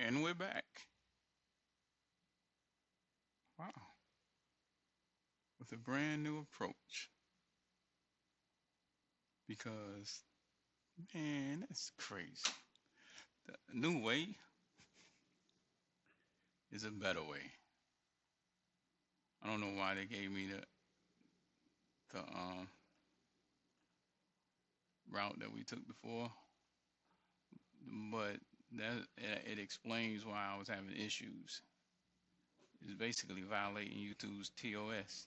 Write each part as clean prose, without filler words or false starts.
And we're back. Wow. With a brand new approach. Because, man, that's crazy. The new way is a better way. I don't know why they gave me the route that we took before, but that it explains why I was having issues. It's basically violating YouTube's TOS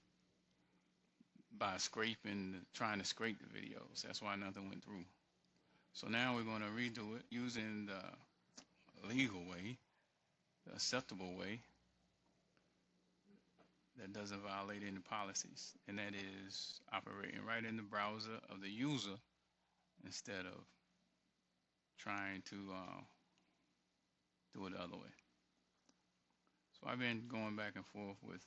by trying to scrape the videos. That's why nothing went through. So now we're going to redo it using the legal way, the acceptable way that doesn't violate any policies, and that is operating right in the browser of the user instead of trying to do it the other way. So I've been going back and forth with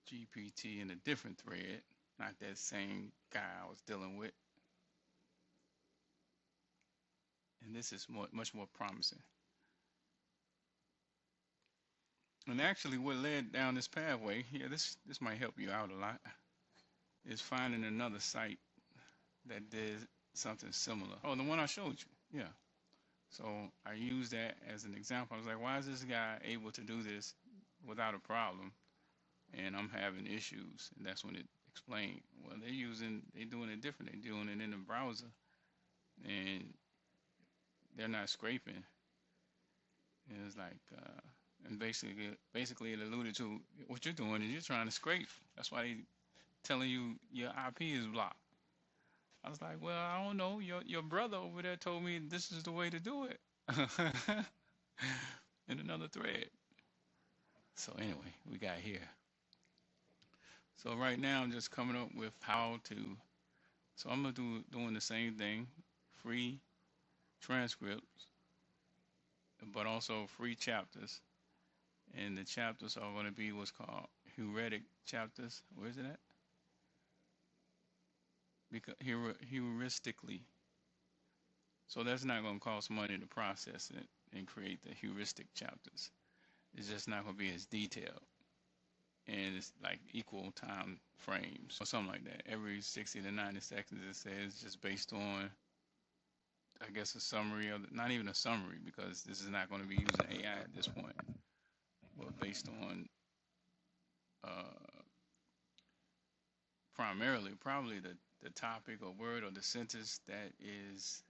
GPT in a different thread, not that same guy I was dealing with. And this is much more promising. And actually what led down this pathway, this might help you out a lot, is finding another site that did something similar. Oh, the one I showed you. Yeah. So I used that as an example. I was like, why is this guy able to do this without a problem? And I'm having issues. And that's when it explained. Well, they're doing it different. They're doing it in the browser. And they're not scraping. And it's like, and basically it alluded to what you're doing is you're trying to scrape. That's why they telling you your IP is blocked. I was like, well, I don't know. Your brother over there told me this is the way to do it. In another thread. So anyway, we got here. So right now I'm just coming up with how to. So I'm gonna doing the same thing, free transcripts, but also free chapters. And the chapters are going to be what's called heuristic chapters. Where is it at? Because heuristically. So that's not going to cost money to process it and create the heuristic chapters. It's just not going to be as detailed. And it's like equal time frames or something like that. Every 60 to 90 seconds, it says, just based on, I guess, a summary of not even a summary, because this is not going to be using AI at this point, but based on primarily probably the topic or word or the sentence that is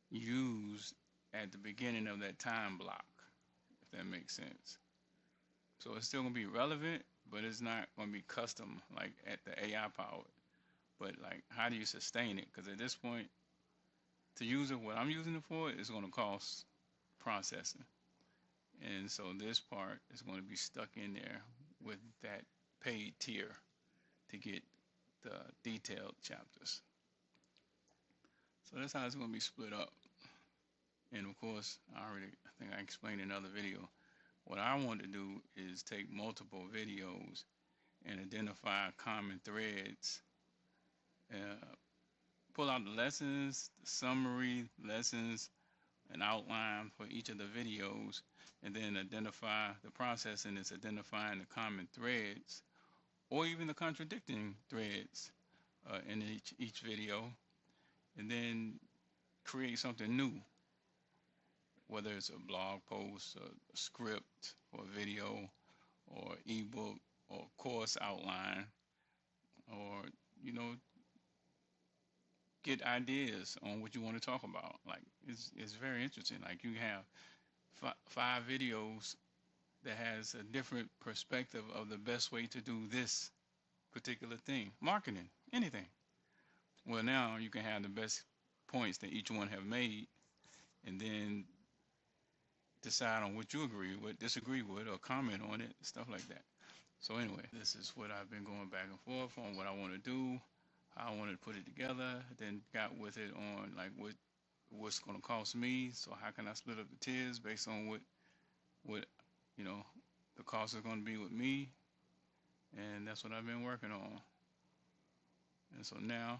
used at the beginning of that time block, if that makes sense. So it's still going to be relevant, but it's not going to be custom like at the AI powered. But like, how do you sustain it? Because at this point, to use it, what I'm using it for is going to cost processing. And so this part is going to be stuck in there with that paid tier to get the detailed chapters. So that's how it's going to be split up. And of course, I think I explained in another video, what I want to do is take multiple videos and identify common threads, pull out the lessons, the summary lessons, an outline for each of the videos, and then identify the processing is identifying the common threads or even the contradicting threads in each video, and then create something new, whether it's a blog post, a script, or a video, or ebook, or course outline, or get ideas on what you want to talk about. Like it's very interesting. Like you have 5 videos that has a different perspective of the best way to do this particular thing, marketing, anything. Well, now you can have the best points that each one have made, and then decide on what you agree with, disagree with, or comment on it, stuff like that. So anyway, this is what I've been going back and forth on, what I want to do, how I want to put it together, then got with it on like what's going to cost me, so how can I split up the tiers based on what the cost is going to be with me, and that's what I've been working on. And so now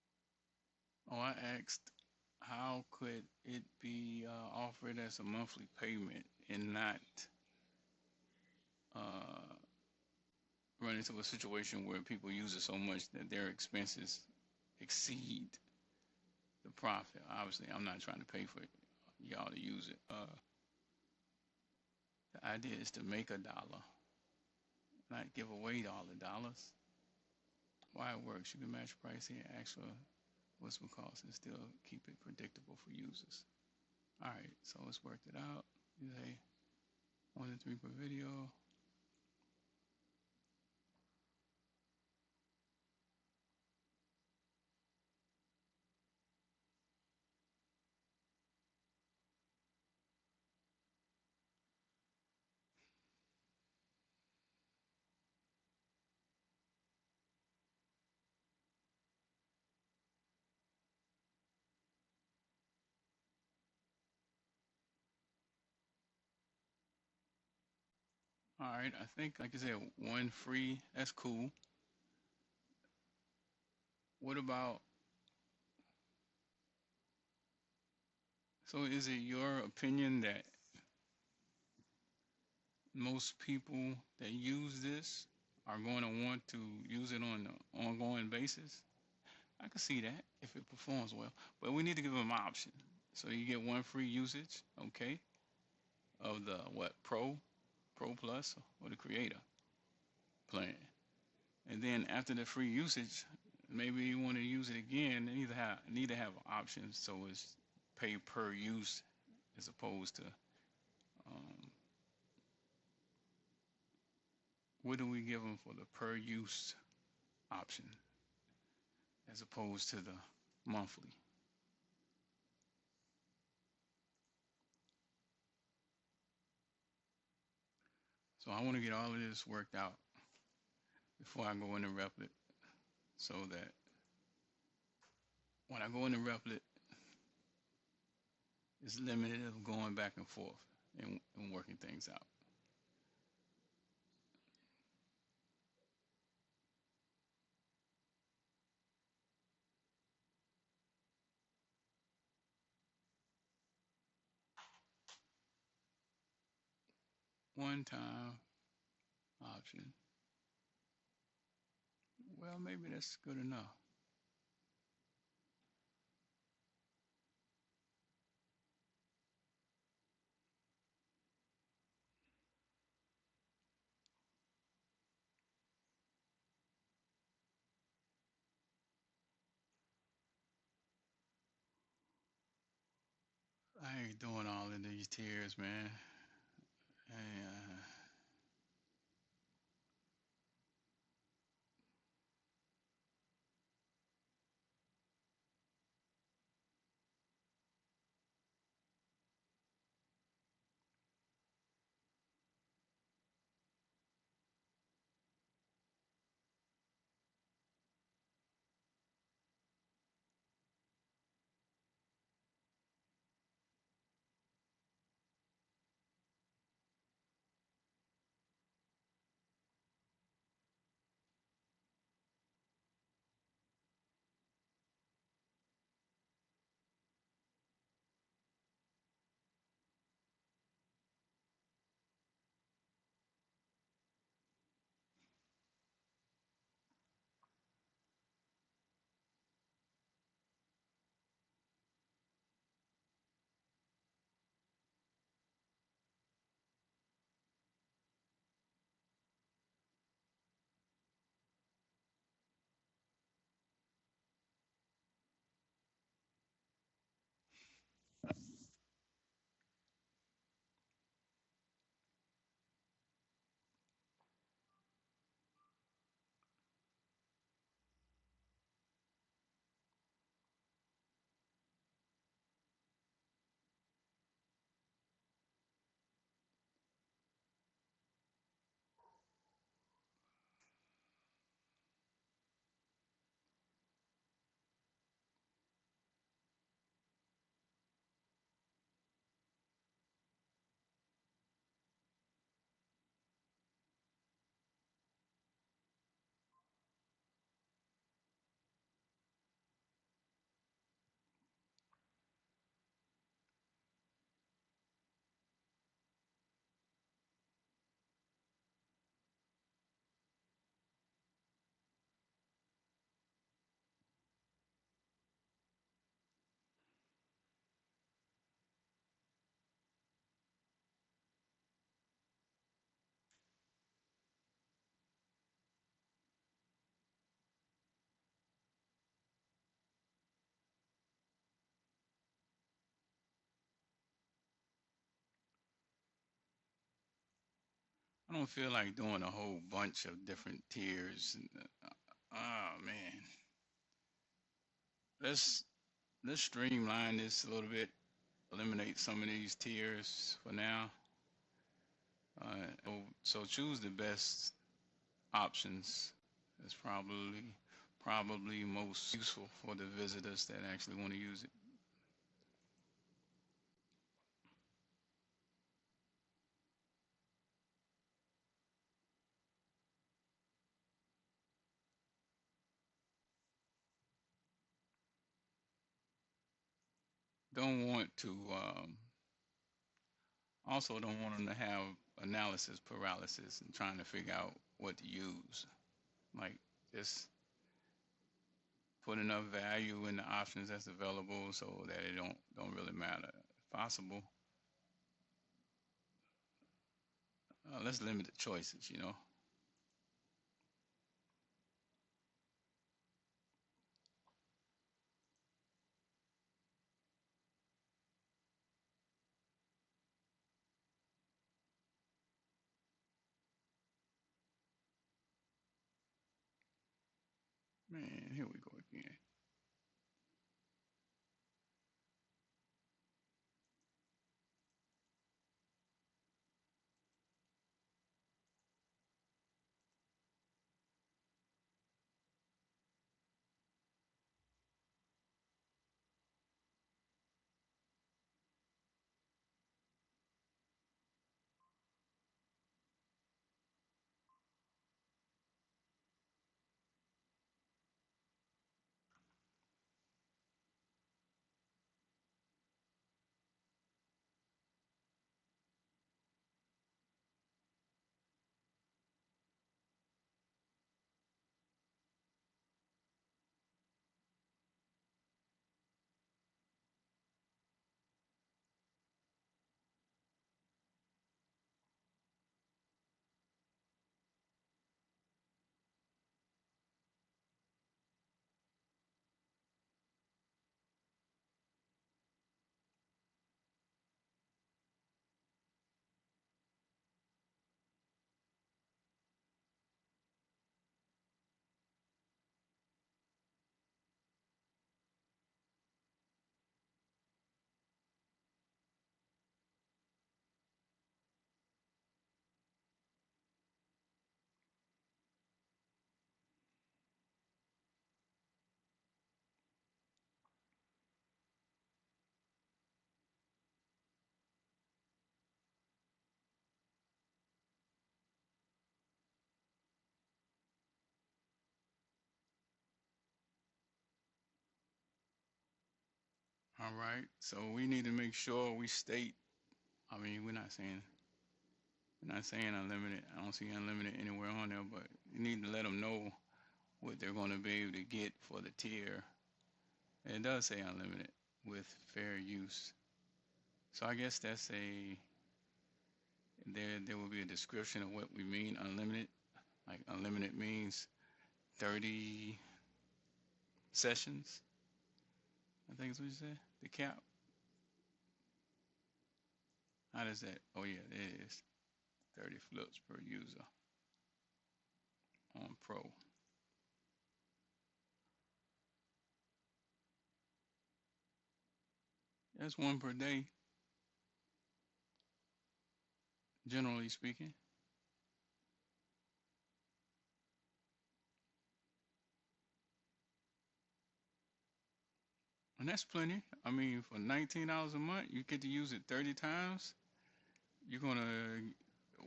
Oh, I asked how could it be offered as a monthly payment and not uh, run into a situation where people use it so much that their expenses exceed the profit. Obviously, I'm not trying to pay for y'all to use it. The idea is to make a dollar, not give away all the dollars. Why it works, you can match price here, actual what's the cost, and still keep it predictable for users. All right, so let's work it out. You say 1 to 3 per video. All right, I think, like I said, one free, that's cool. What about, so is it your opinion that most people that use this are going to want to use it on an ongoing basis? I can see that if it performs well, but we need to give them an option. So you get one free usage, okay, of the what, Pro Plus, or the Creator plan. And then after the free usage, maybe you want to use it again. They need to have options so it's pay per use as opposed to what do we give them for the per use option as opposed to the monthly. So I want to get all of this worked out before I go into Replit so that when I go into Replit, it's limited of going back and forth and working things out. One time option. Well, maybe that's good enough. I ain't doing all of these tiers, man. Hey, I don't feel like doing a whole bunch of different tiers. Oh man, let's let's streamline this a little bit. Eliminate some of these tiers for now. So choose the best options. It's probably most useful for the visitors that actually want to use it. Don't want to also don't want them to have analysis paralysis and trying to figure out what to use. Like just put enough value in the options that's available so that it don't really matter. If possible, let's limit the choices. Man, here we go again. All right. So we need to make sure we state. I mean, we're not saying unlimited. I don't see unlimited anywhere on there, but you need to let them know what they're going to be able to get for the tier. And it does say unlimited with fair use. So I guess there will be a description of what we mean unlimited. Like unlimited means 30 sessions. I think is what you said. The cap. How does that? Oh yeah, it is 30 flips per user on Pro. That's one per day, generally speaking. And that's plenty. I mean, for $19 a month, you get to use it 30 times. You're gonna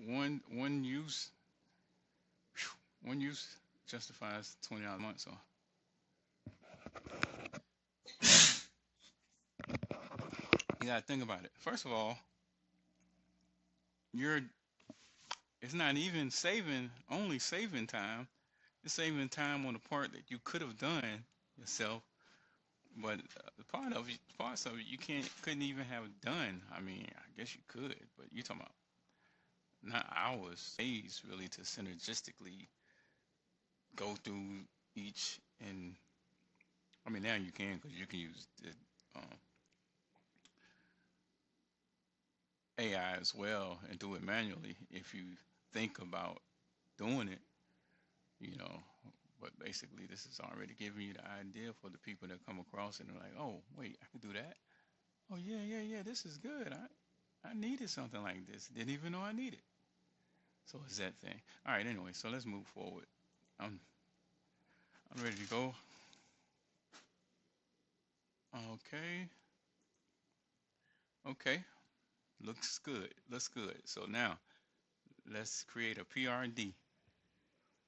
one use one use justifies $20 a month. So you gotta think about it. First of all, you're it's not even saving time. It's saving time on the part that you could have done yourself, but the parts of it you couldn't even have done. I mean, I guess you could, but you're talking about not hours, days, really, to synergistically go through each. And I mean, now you can because you can use the AI as well and do it manually if you think about doing it, you know. But basically, this is already giving you the idea for the people that come across it and are like, oh, wait, I could do that. Oh, yeah, yeah, yeah, this is good. I needed something like this. Didn't even know I needed. So it's that thing. All right, anyway, so let's move forward. I'm I'm ready to go. Okay. Okay. Looks good. Looks good. So now let's create a PRD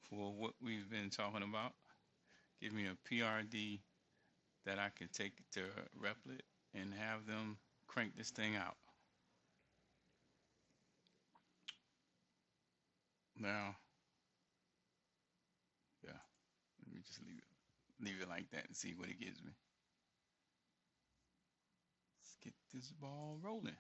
for what we've been talking about. Give me a PRD that I can take to Replit and have them crank this thing out. Now, yeah, let me just leave it like that and see what it gives me. Let's get this ball rolling.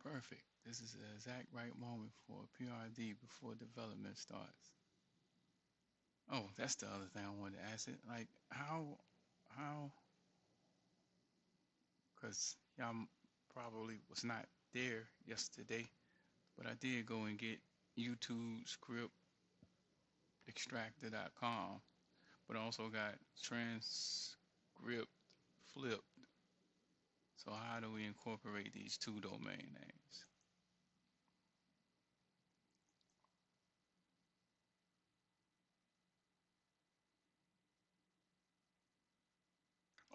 Perfect. This is the exact right moment for a PRD before development starts. Oh, that's the other thing I wanted to ask it. Like, how, because y'all probably was not there yesterday, but I did go and get YouTube script extractor.com, but I also got TranscriptFlip. So how do we incorporate these two domain names?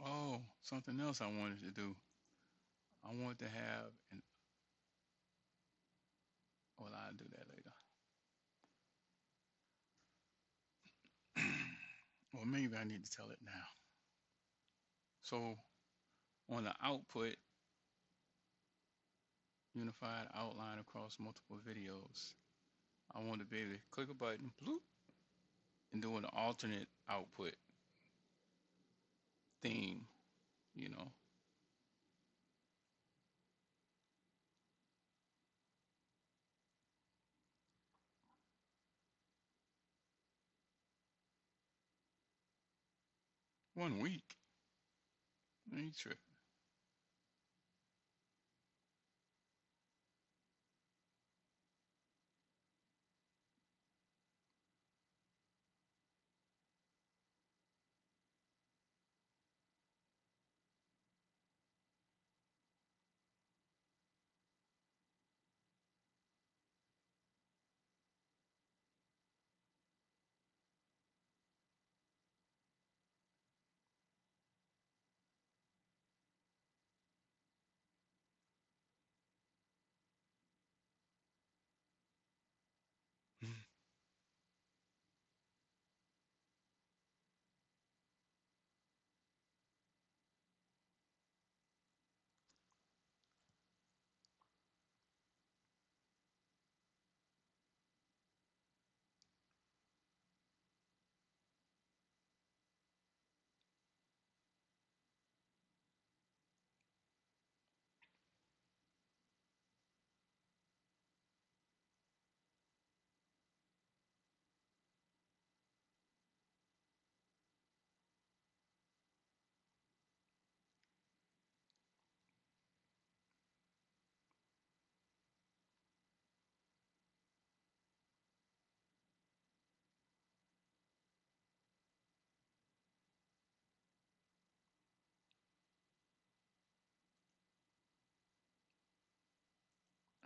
Oh, something else I wanted to do. I want to have an, well, I'll do that later. Well, maybe I need to tell it now. So on the output, unified outline across multiple videos, I want to be able to click a button, bloop, and do an alternate output theme, you know. 1 week. I ain't tripping.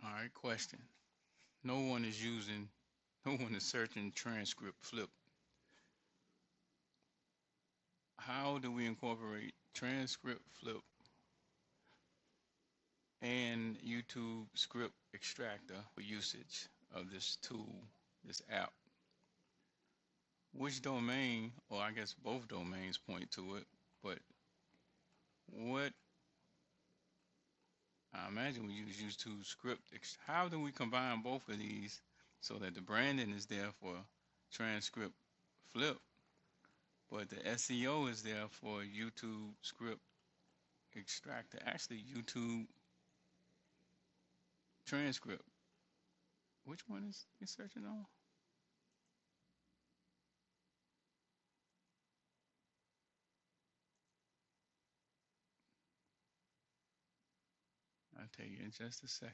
All right, question. No one is using, no one is searching TranscriptFlip. How do we incorporate TranscriptFlip and YouTube script extractor for usage of this tool, this app? Which domain, or I guess both domains point to it, but what, I imagine we use YouTube script. How do we combine both of these so that the branding is there for TranscriptFlip, but the SEO is there for YouTube script extractor? Actually, YouTube transcript. Which one is you searching on? I'll tell you in just a second.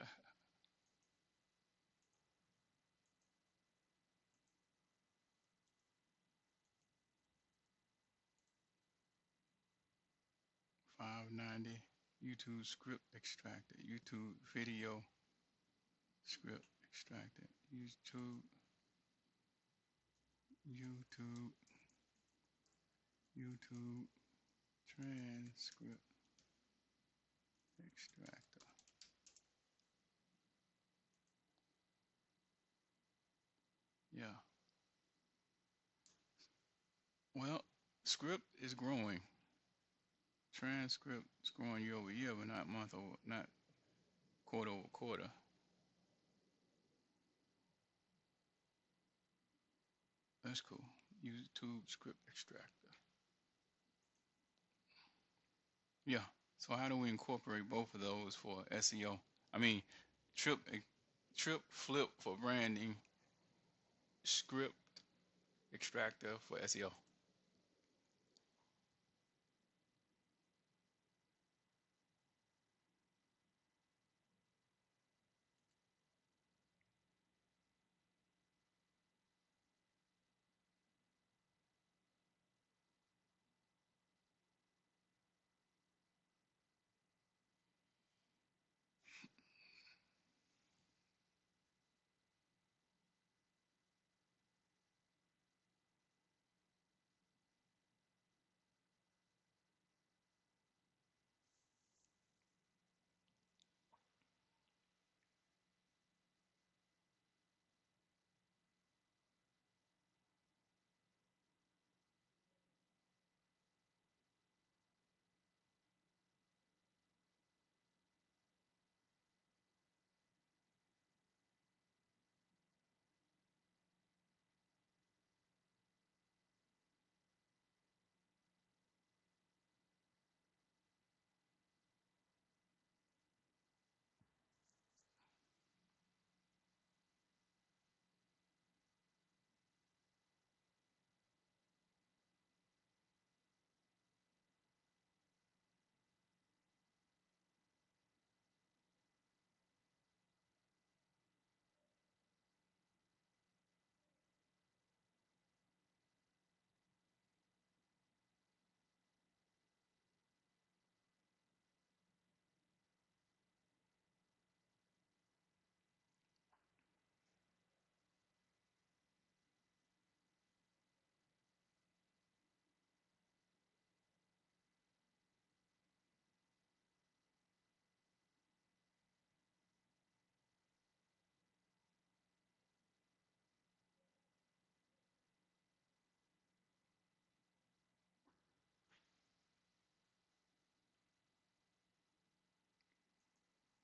Okay. 590 YouTube script extractor, YouTube video script extractor, YouTube transcript extractor. Yeah. Well, script is growing. Transcript is growing year over year, but not month over, not quarter over quarter. That's cool. YouTube script extractor. Yeah. So how do we incorporate both of those for SEO? I mean, trip flip for branding, script extractor for SEO.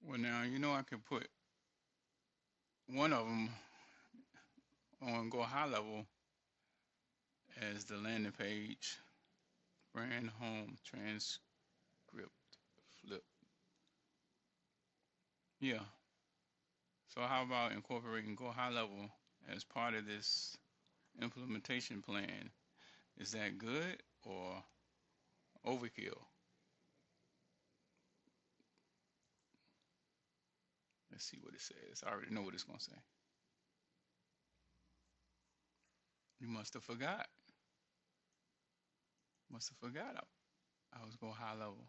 Well, now you know I could put one of them on GoHighLevel as the landing page, brand home transcript flip. Yeah. So how about incorporating GoHighLevel as part of this implementation plan? Is that good or overkill? Let's see what it says. I already know what it's gonna say. You must have forgot. Must have forgot I was GoHighLevel.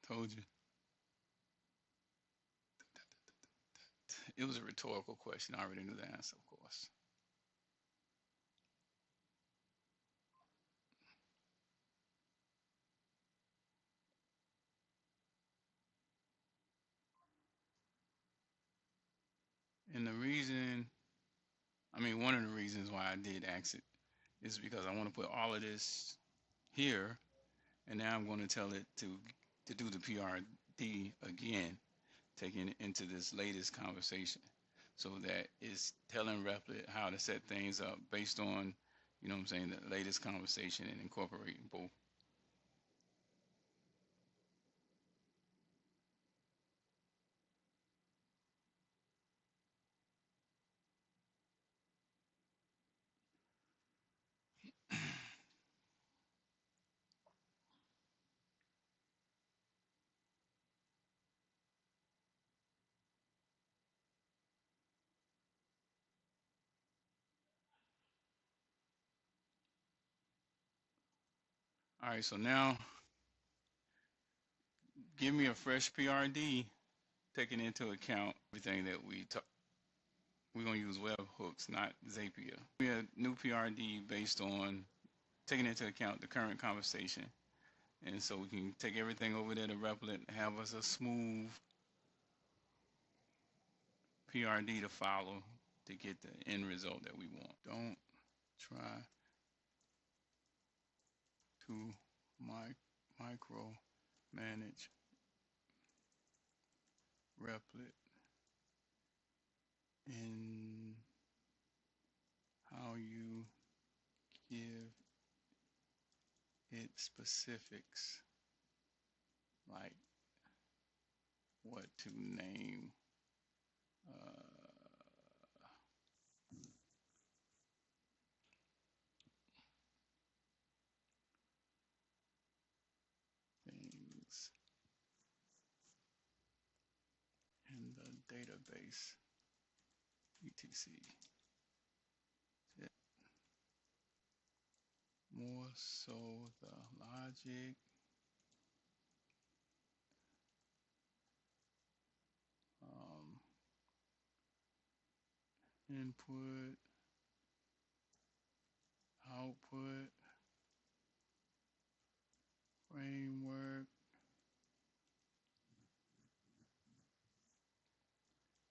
Told you. It was a rhetorical question. I already knew the answer, of course. And the reason, one of the reasons why I did ask it is because I want to put all of this here, and now I'm going to tell it to do the PRD again, taking it into this latest conversation, so that it's telling Replit how to set things up based on, the latest conversation and incorporating both. All right, so now give me a fresh PRD, taking into account everything that we talk. We're going to use webhooks, not Zapier. We have a new PRD based on taking into account the current conversation. And so we can take everything over there to Replit and have us a smooth PRD to follow to get the end result that we want. Don't try to micro manage Replit in how you give it specifics, like what to name things in the database, etc. More so the logic input, output, framework.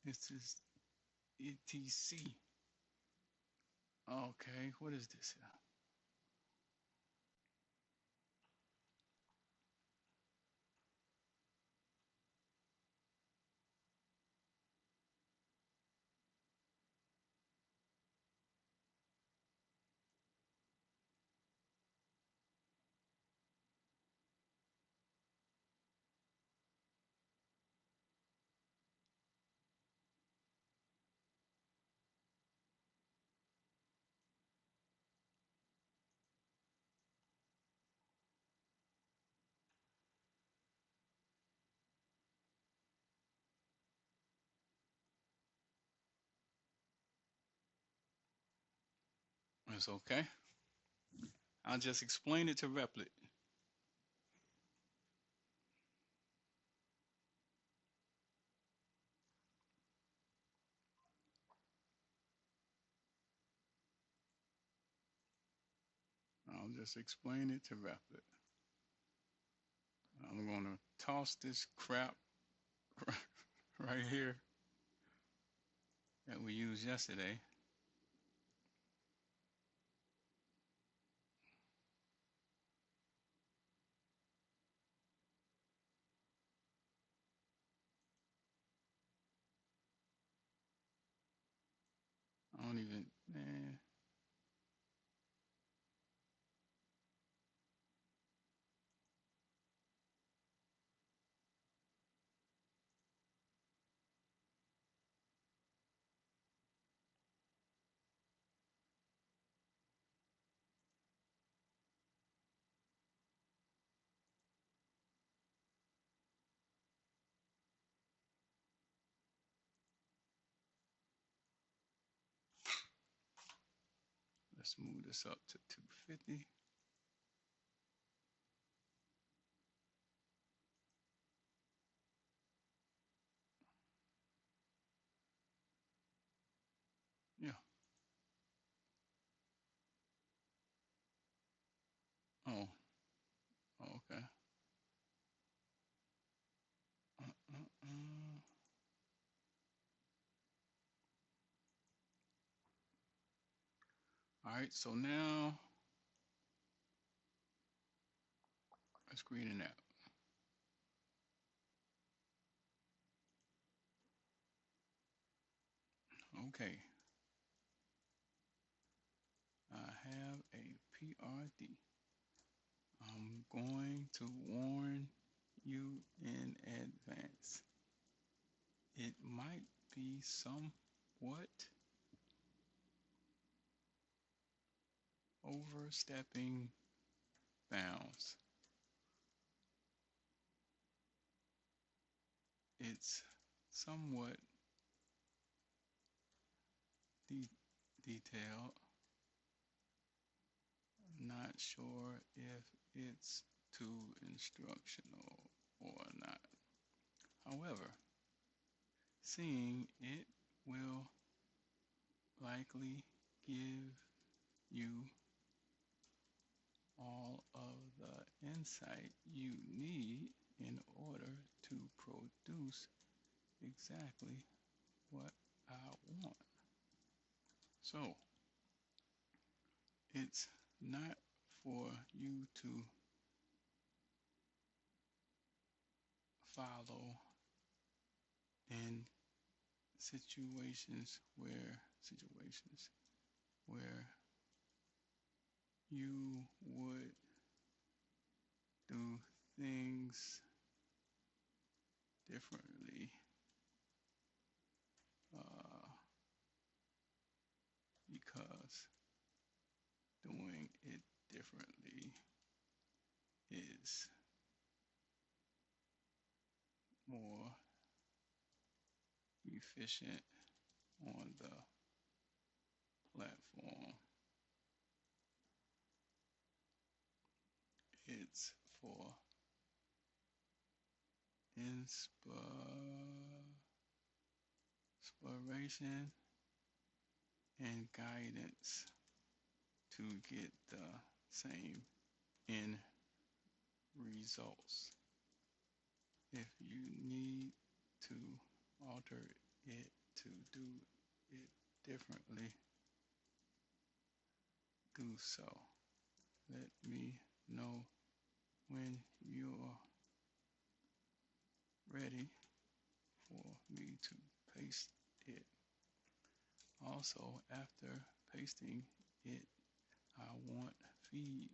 This is etc. Okay, what is this here? It's okay. I'll just explain it to Replit. I'll just explain it to Replit. I'm going to toss this crap right here that we used yesterday. I don't even, let's move this up to 250. Yeah. Oh, okay. Uh, uh, uh. right, so now let's create an app. Okay, I have a PRD. I'm going to warn you in advance. It might be somewhat overstepping bounds. It's somewhat detailed. Not sure if it's too instructional or not. However, seeing it will likely give you all of the insight you need in order to produce exactly what I want. So, it's not for you to follow in situations where you would do things differently because doing it differently is more efficient on the platform. It's for inspiration and guidance to get the same end results. If you need to alter it to do it differently, do so. Let me know when you're ready for me to paste it. Also, after pasting it, I want feedback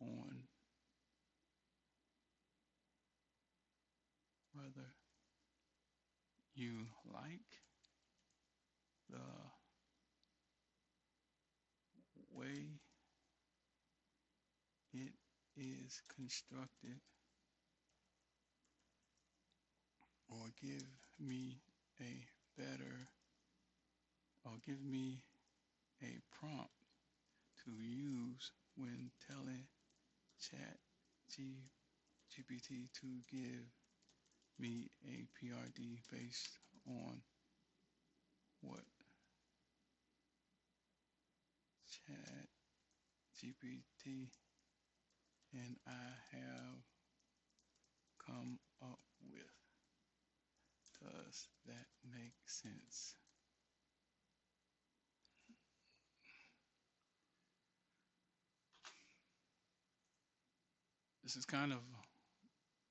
on whether you like the way it is constructed, or give me a prompt to use when telling ChatGPT to give me a PRD based on what ChatGPT and I have come up with. Does that make sense? This is kind of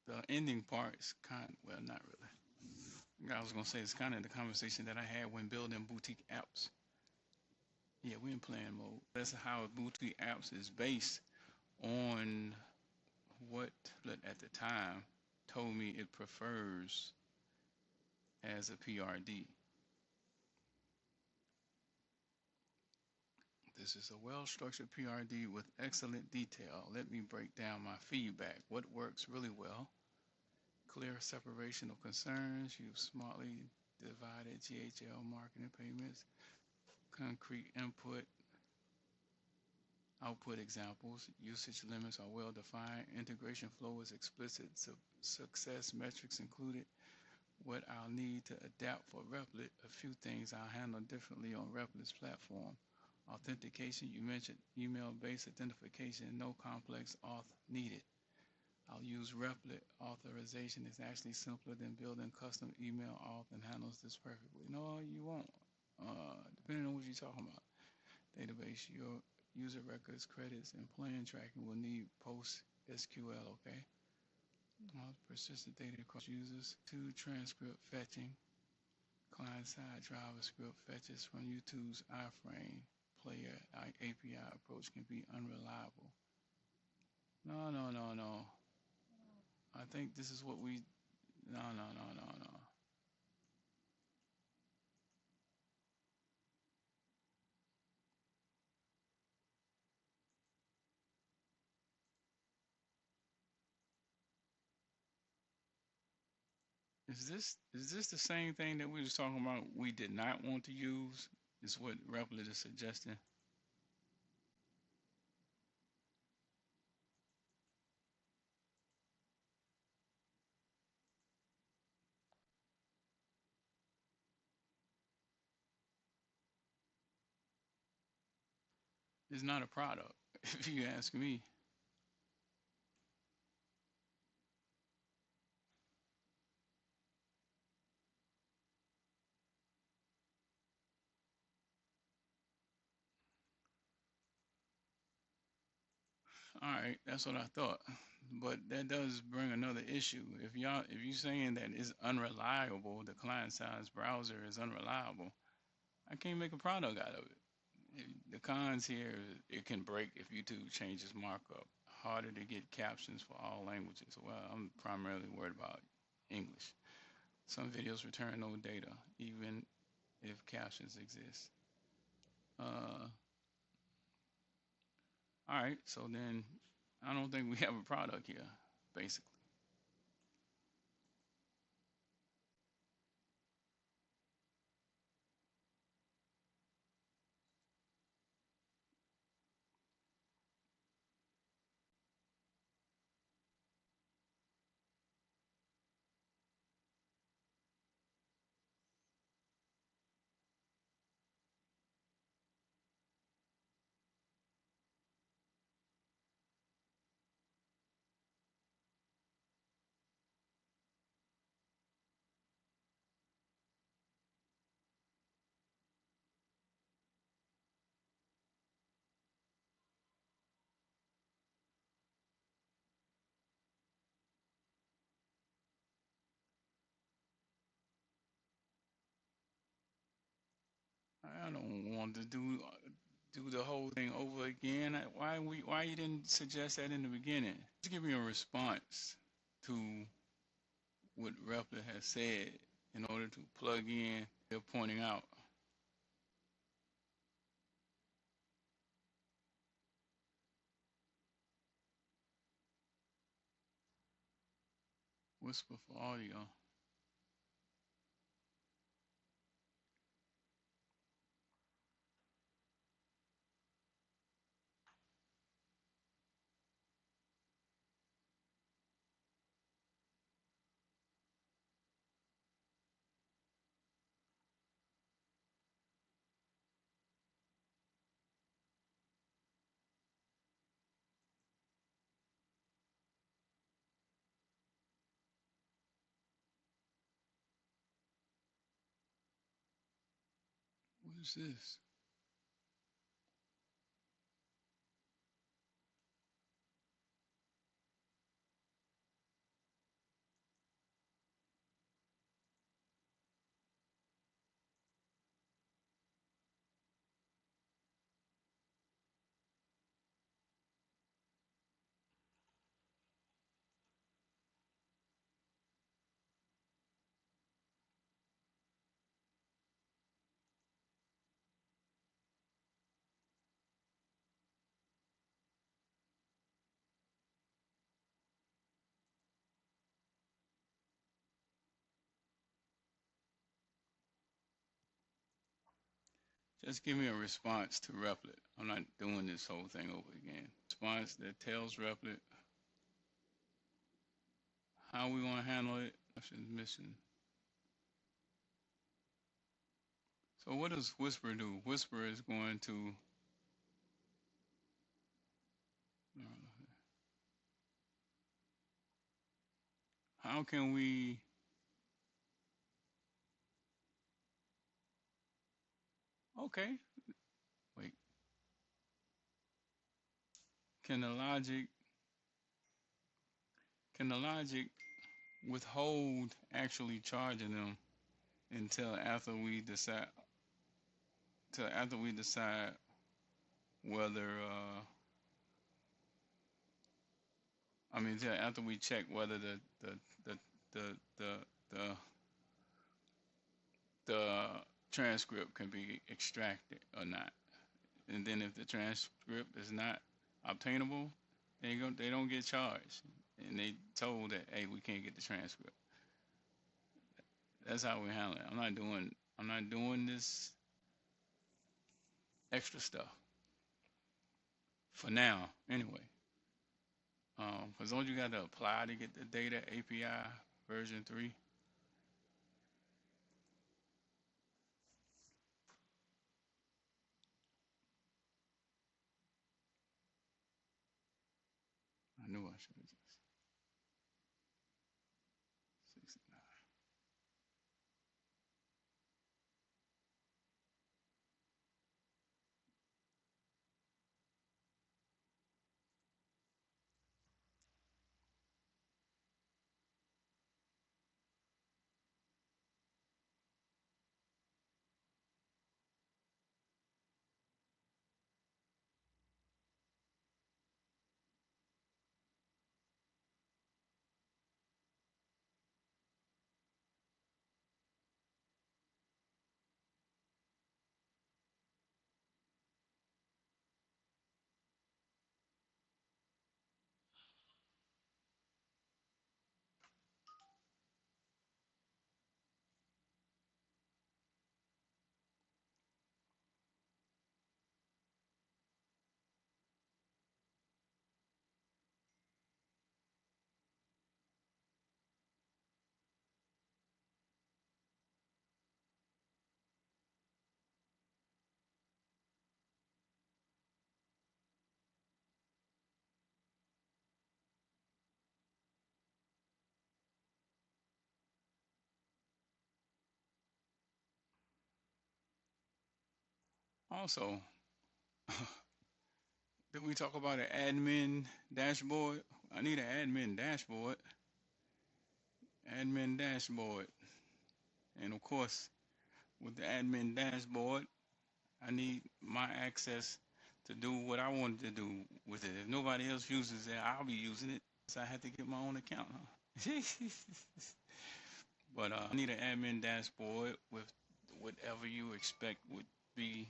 the ending part is well, not really. I was gonna say it's kind of the conversation that I had when building boutique apps. Yeah, we're in playing mode. That's how boutique apps is based on what at the time told me it prefers as a PRD. This is a well-structured PRD with excellent detail. Let me break down my feedback. What works really well? Clear separation of concerns. Use smartly divided GHL marketing payments. Concrete input, output examples. Usage limits are well defined. Integration flow is explicit. Success metrics included. What I'll need to adapt for Replit. A few things I'll handle differently on Replit's platform. Authentication, you mentioned email-based authentication, no complex auth needed. I'll use Replit. Authorization is actually simpler than building custom email auth and handles this perfectly. No, you won't. Depending on what you're talking about. Database, your user records, credits, and plan tracking will need PostSQL, okay? Persistent data across users. 2. Transcript fetching. Client-side JavaScript fetches from YouTube's iframe player API approach can be unreliable. No, no, no, no. I think this is what we. No, no, no, no, no. Is this the same thing that we was talking about? We did not want to use. Is what Replit is suggesting. It's not a product, if you ask me. All right, that's what I thought. But that does bring another issue. If you saying that it's unreliable, the client-side browser is unreliable, I can't make a product out of it. The cons here, it can break if YouTube changes markup. Harder to get captions for all languages. Well, I'm primarily worried about English. Some videos return no data, even if captions exist. All right, so then I don't think we have a product here, basically. I don't want to do the whole thing over again. Why you didn't suggest that in the beginning? Just give me a response to what Replit has said in order to plug in. They're pointing out. Whisper for audio. What is this? Just give me a response to Replit. I'm not doing this whole thing over again. Response that tells Replit how we want to handle it. Options missing. So what does Whisper do? Whisper is going to. How can we Okay, wait. Can the logic can the logic withhold actually charging them until after we decide whether till after we check whether the the the the the transcript can be extracted or not. And then if the transcript is not obtainable, they don't get charged. And they told that, hey, we can't get the transcript. That's how we handle it. I'm not doing this extra stuff for now anyway. Because don't you got to apply to get the data API version 3? I knew I should have just 69. Also, did we talk about an admin dashboard? I need an admin dashboard. Admin dashboard. And of course, with the admin dashboard, I need my access to do what I wanted to do with it. If nobody else uses it, I'll be using it. So I had to get my own account, huh? But I need an admin dashboard with whatever you expect would be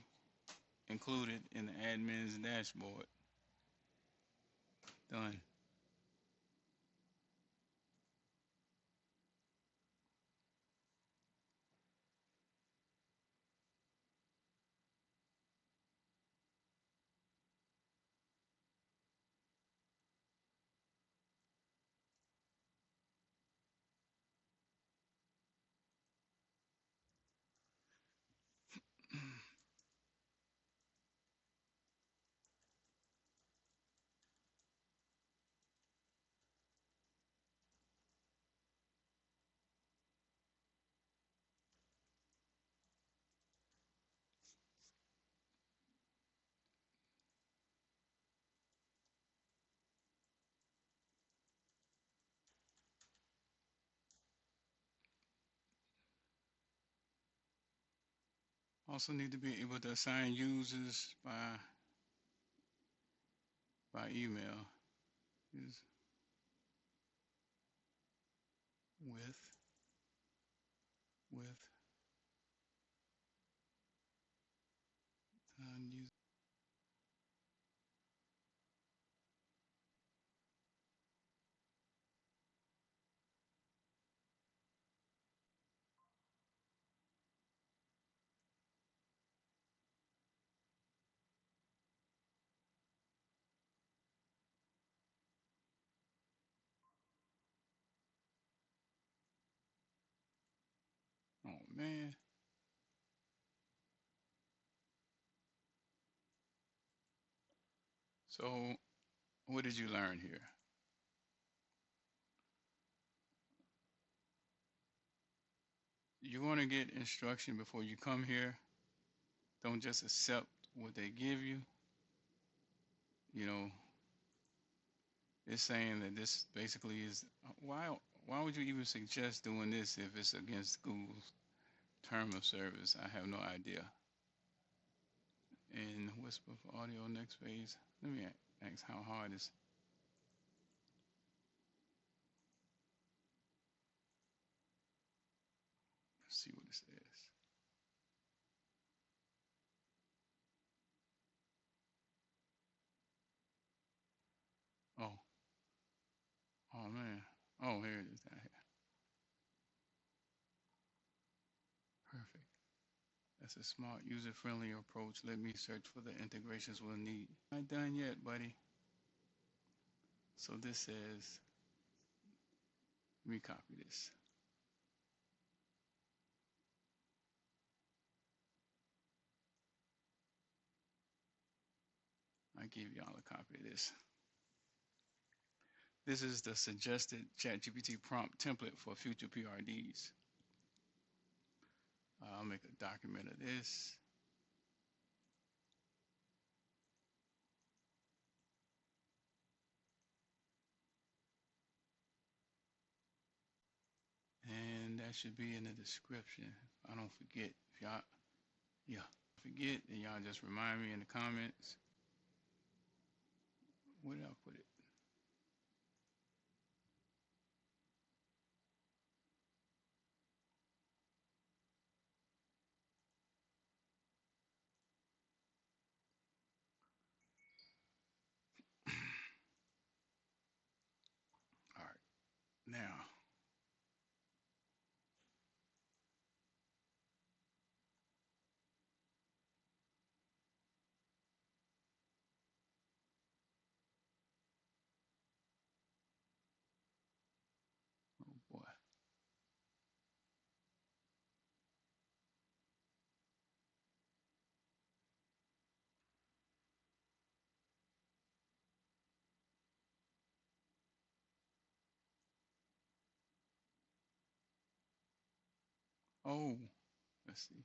included in the admin's dashboard. Done. Also need to be able to assign users by email. Is with with user. Oh man. So what did you learn here? You want to get instruction before you come here. Don't just accept what they give you. You know, it's saying that this basically is why would you even suggest doing this if it's against Google's term of service? I have no idea. And whisper for audio next phase. Let me ask how hard is. Let's see what it says. Oh, oh man. Oh, here it is down here. Perfect. That's a smart, user-friendly approach. Let me search for the integrations we'll need. Not done yet, buddy. So this says, let me copy this. I give y'all a copy of this. This is the suggested ChatGPT prompt template for future PRDs. I'll make a document of this. And that should be in the description. If I don't forget, if y'all, yeah, forget, and y'all just remind me in the comments. Where did I put it? All right, now. Oh boy. Oh, let's see.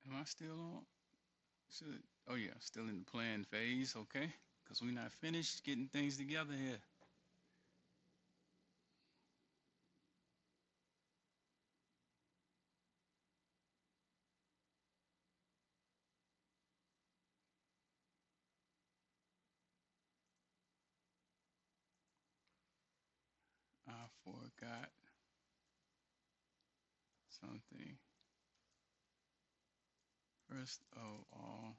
Am I still on? Should, oh yeah, still in the plan phase, okay? Because we're not finished getting things together here. I forgot something. First of all,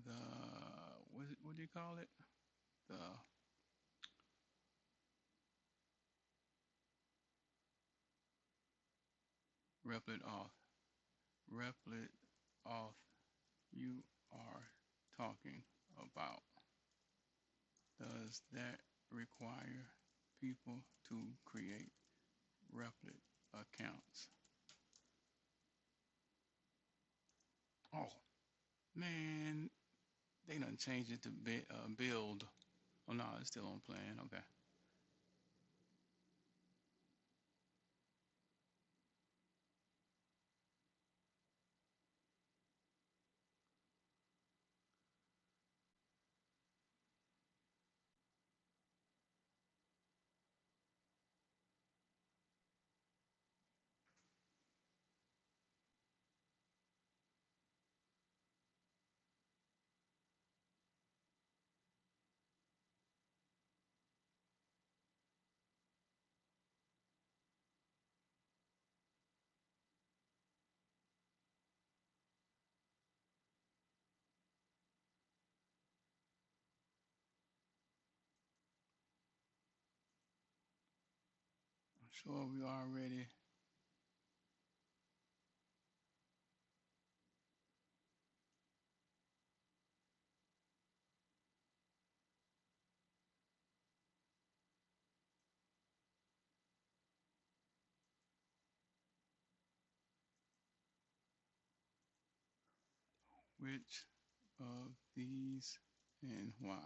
the, what do you call it? The Replit off. Replit off you are talking about. Does that require people to create Replit accounts? Oh, man, they done changed it to build. Oh, no, it's still on plan. Okay. sure we already. Which of these and why?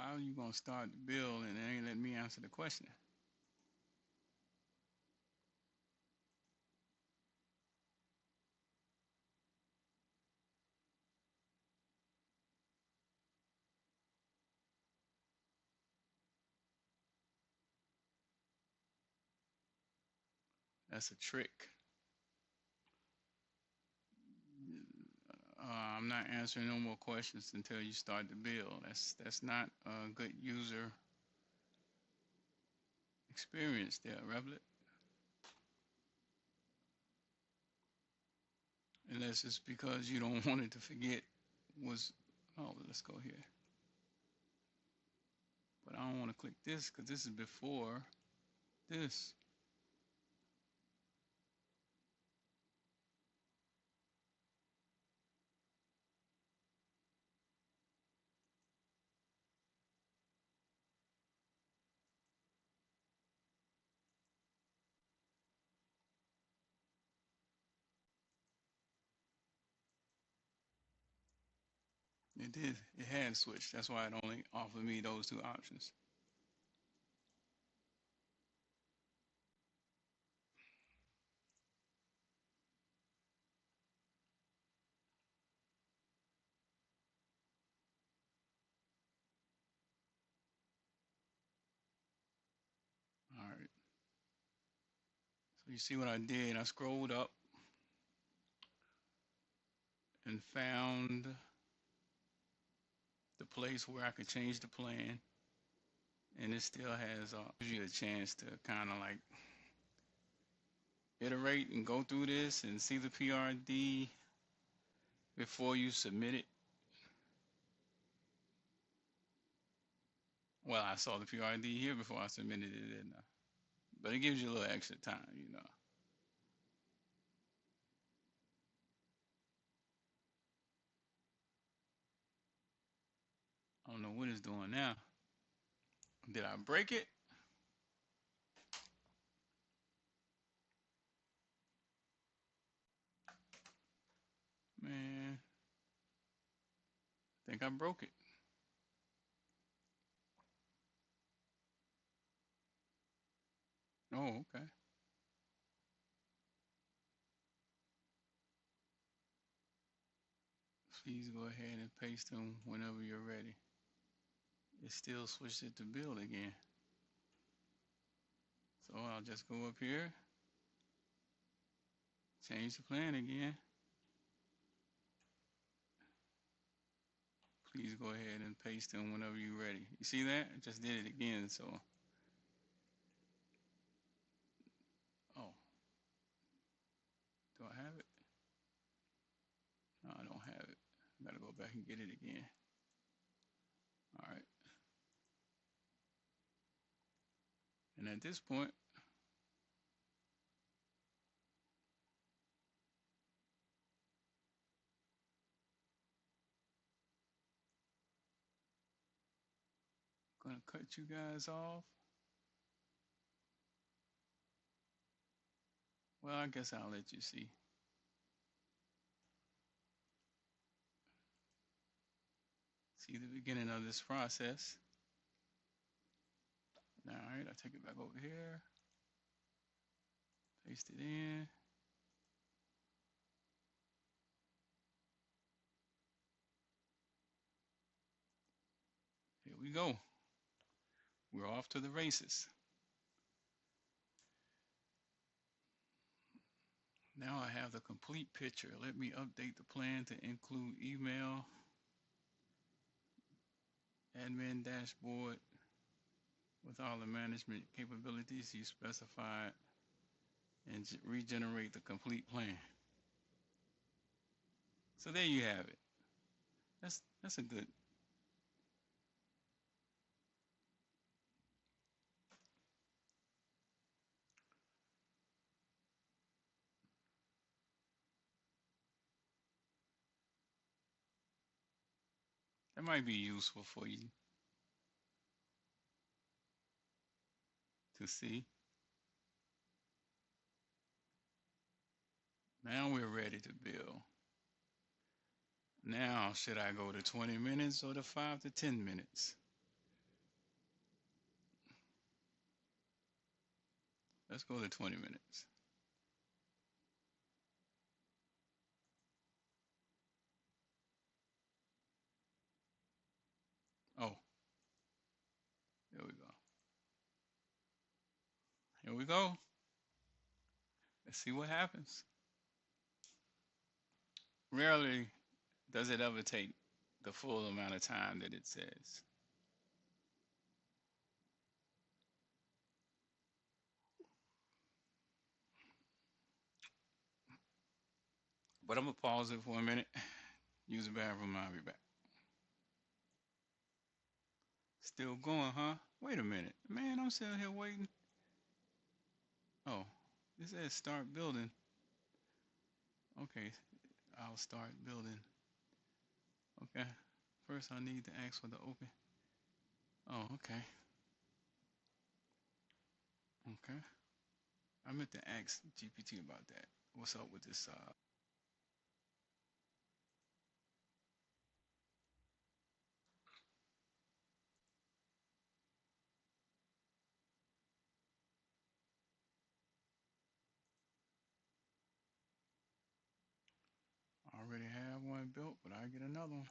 How are you gonna start the bill and it ain't let me answer the question? That's a trick. I'm not answering no more questions until you start the bill. That's not a good user experience there, Replit. Unless it's because you don't want it to forget was, oh, let's go here. But I don't want to click this because this is before this. It did. It had switched. That's why it only offered me those two options. All right. So you see what I did? I scrolled up and found the place where I could change the plan, and it still has gives you a chance to kind of like iterate and go through this and see the PRD before you submit it. Well, I saw the PRD here before I submitted it, didn't I? But it gives you a little extra time, you know. I don't know what it's doing now. Did I break it? Man, I think I broke it. Oh, okay. Please go ahead and paste them whenever you're ready. It still switched it to build again. So I'll just go up here, change the plan again. Please go ahead and paste them whenever you're ready. You see that? I just did it again, so. Oh, do I have it? No, I don't have it. I gotta go back and get it again. All right. And at this point, I'm gonna cut you guys off. Well, I guess I'll let you see. See the beginning of this process. Now, all right, I'll take it back over here, paste it in. Here we go. We're off to the races. Now I have the complete picture. Let me update the plan to include email, admin dashboard with all the management capabilities you specified, and regenerate the complete plan. So there you have it. That's a good. That might be useful for you to see. Now we're ready to build. Now, should I go to 20 minutes or to 5 to 10 minutes? Let's go to 20 minutes. Oh, here we go. Here we go. Let's see what happens. Rarely does it ever take the full amount of time that it says. But I'm gonna pause it for a minute. Use the bathroom, I'll be back. Still going, huh? Wait a minute. Man, I'm sitting here waiting. Oh, it says start building. Okay, I'll start building. Okay. First I need to ask for the open. Oh, okay. Okay. I meant to ask GPT about that. What's up with this I already have one built, but I get another one.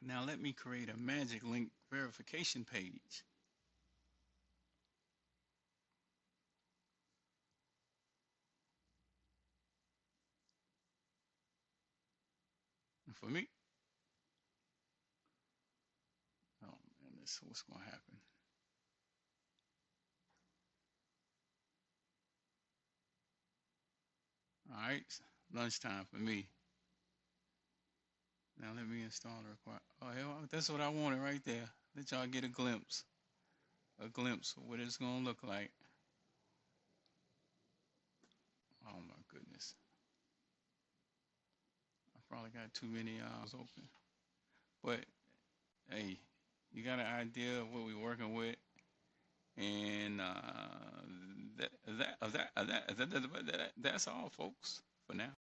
Now let me create a magic link verification page. for me. Oh man, this what's gonna happen. All right, lunchtime for me. Now let me install the require. Oh hell, that's what I wanted right there. Let y'all get a glimpse of what it's gonna look like. Oh my goodness, I probably got too many eyes open. But hey, you got an idea of what we're working with, and that's all, folks, for now.